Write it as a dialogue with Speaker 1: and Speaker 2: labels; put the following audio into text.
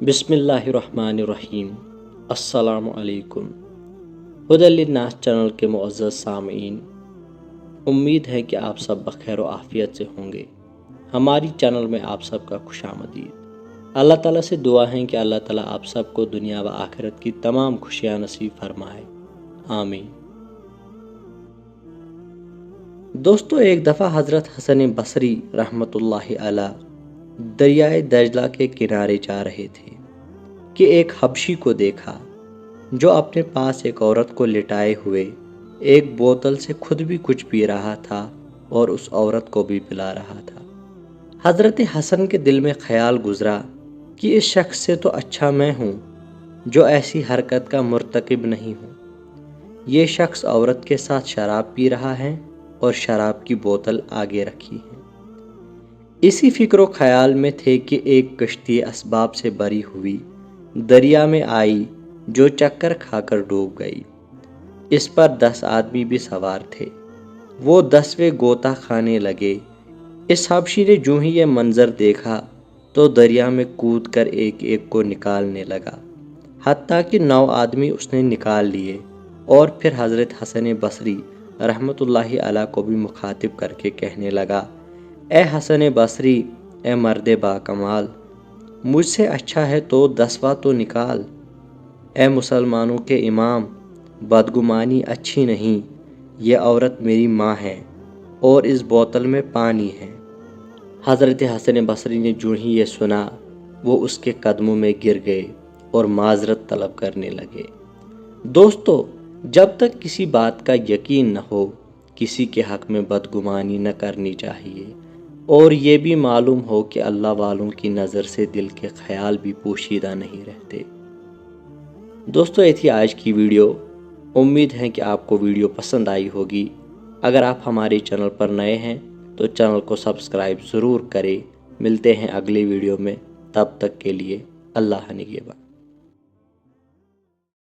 Speaker 1: बिस्मिल्लाहिर्रहमानिर्रहीम। अस्सलामु अलैकुम। हुदल लिन्नास चैनल के मुअज़्ज़ज़ सामीन, उम्मीद है कि आप सब बखैर व आफ़ियत से होंगे। हमारी चैनल में आप सबका खुशामदीद। अल्लाह ताला से दुआ है कि अल्लाह ताला आप सबको दुनिया व आखिरत की तमाम खुशियाँ नसीब फरमाए, आमीन। दोस्तों, एक दफ़ा हज़रत हसन बसरी रहमतुल्लाहि अलैह दरियाए दजला के किनारे जा रहे थे कि एक हबशी को देखा जो अपने पास एक औरत को लिटाए हुए एक बोतल से खुद भी कुछ पी रहा था और उस औरत को भी पिला रहा था। हज़रत हसन के दिल में ख्याल गुजरा कि इस शख्स से तो अच्छा मैं हूँ जो ऐसी हरकत का मुर्तकिब नहीं हूँ। ये शख्स औरत के साथ शराब पी रहा है और शराब की बोतल आगे रखी है। इसी फिक्र ख्याल में थे कि एक कश्ती असबाब से भरी हुई दरिया में आई जो चक्कर खाकर डूब गई। इस पर 10 आदमी भी सवार थे। वो 10वें गोता खाने लगे। इस हबशी ने जो ही ये मंजर देखा तो दरिया में कूद कर एक एक को निकालने लगा, हत्ता कि 9 आदमी उसने निकाल लिए। और फिर हज़रत हसन बसरी रहमतुल्लाहि अलैह को भी मुखातिब करके कहने लगा, ए हसन बसरी, ए मर्द बाकमाल, मुझसे अच्छा है तो 10वां तो निकाल। ए मुसलमानों के इमाम, बदगुमानी अच्छी नहीं, ये औरत मेरी माँ है और इस बोतल में पानी है। हज़रत हसन बसरी ने जो ही ये सुना वो उसके कदमों में गिर गए और माजरत तलब करने लगे। दोस्तों, जब तक किसी बात का यकीन न हो किसी के हक़ में बदगुमानी न करनी चाहिए और ये भी मालूम हो कि अल्लाह वालों की नज़र से दिल के ख्याल भी पोशीदा नहीं रहते। दोस्तों, ये थी आज की वीडियो। उम्मीद है कि आपको वीडियो पसंद आई होगी। अगर आप हमारे चैनल पर नए हैं तो चैनल को सब्सक्राइब ज़रूर करें। मिलते हैं अगली वीडियो में, तब तक के लिए अल्लाह निगहबान।